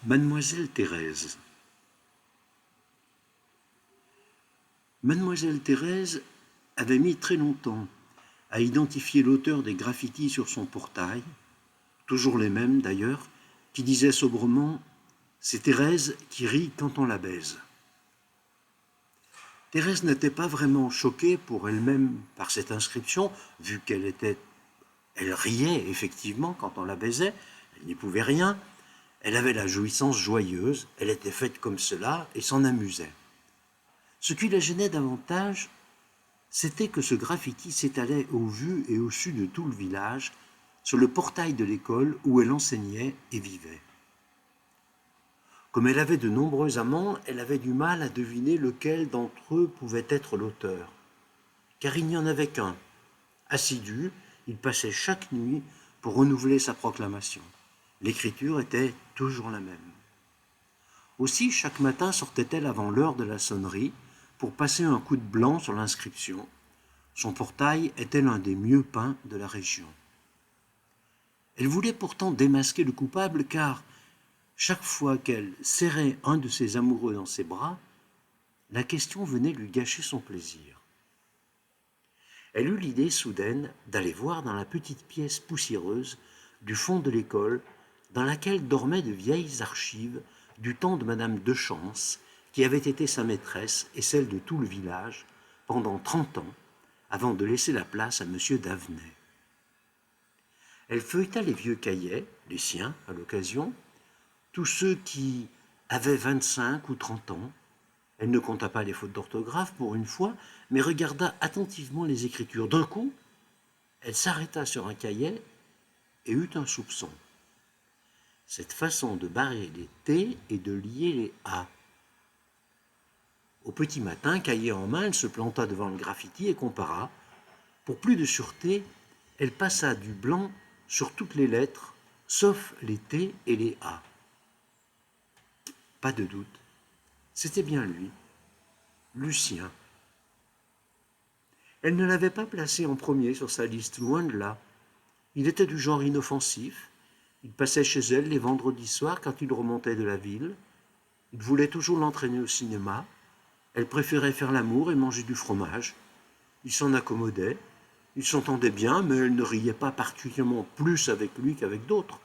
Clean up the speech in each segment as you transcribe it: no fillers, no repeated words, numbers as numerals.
Mademoiselle Thérèse. Mademoiselle Thérèse avait mis très longtemps à identifier l'auteur des graffitis sur son portail, toujours les mêmes d'ailleurs, qui disaient sobrement « C'est Thérèse qui rit quand on la baise ». Thérèse n'était pas vraiment choquée pour elle-même par cette inscription, vu elle riait effectivement quand on la baisait, elle n'y pouvait rien, elle avait la jouissance joyeuse, elle était faite comme cela et s'en amusait. Ce qui la gênait davantage, c'était que ce graffiti s'étalait au vu et au su de tout le village, sur le portail de l'école où elle enseignait et vivait. Comme elle avait de nombreux amants, elle avait du mal à deviner lequel d'entre eux pouvait être l'auteur. Car il n'y en avait qu'un. Assidu, il passait chaque nuit pour renouveler sa proclamation. L'écriture était toujours la même. Aussi, chaque matin sortait-elle avant l'heure de la sonnerie pour passer un coup de blanc sur l'inscription. Son portail était l'un des mieux peints de la région. Elle voulait pourtant démasquer le coupable car, chaque fois qu'elle serrait un de ses amoureux dans ses bras, la question venait lui gâcher son plaisir. Elle eut l'idée soudaine d'aller voir dans la petite pièce poussiéreuse du fond de l'école dans laquelle dormaient de vieilles archives du temps de Madame Dechance, qui avait été sa maîtresse et celle de tout le village pendant 30 ans, avant de laisser la place à Monsieur Davenet. Elle feuilleta les vieux cahiers, les siens à l'occasion, tous ceux qui avaient 25 ou 30 ans. Elle ne compta pas les fautes d'orthographe pour une fois, mais regarda attentivement les écritures. D'un coup, elle s'arrêta sur un cahier et eut un soupçon. Cette façon de barrer les T et de lier les A. Au petit matin, cahier en main, elle se planta devant le graffiti et compara. Pour plus de sûreté, elle passa du blanc sur toutes les lettres, sauf les T et les A. Pas de doute, c'était bien lui, Lucien. Elle ne l'avait pas placé en premier sur sa liste, loin de là. Il était du genre inoffensif. Il passait chez elle les vendredis soirs quand il remontait de la ville. Il voulait toujours l'entraîner au cinéma. Elle préférait faire l'amour et manger du fromage. Il s'en accommodait. Ils s'entendaient bien, mais elle ne riait pas particulièrement plus avec lui qu'avec d'autres.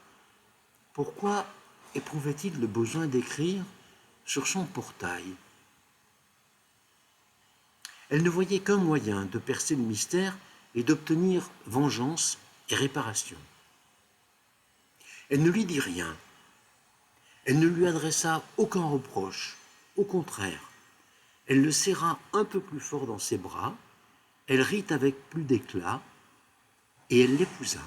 Pourquoi éprouvait-il le besoin d'écrire sur son portail? Elle ne voyait qu'un moyen de percer le mystère et d'obtenir vengeance et réparation. Elle ne lui dit rien. Elle ne lui adressa aucun reproche. Au contraire, elle le serra un peu plus fort dans ses bras, elle rit avec plus d'éclat et elle l'épousa.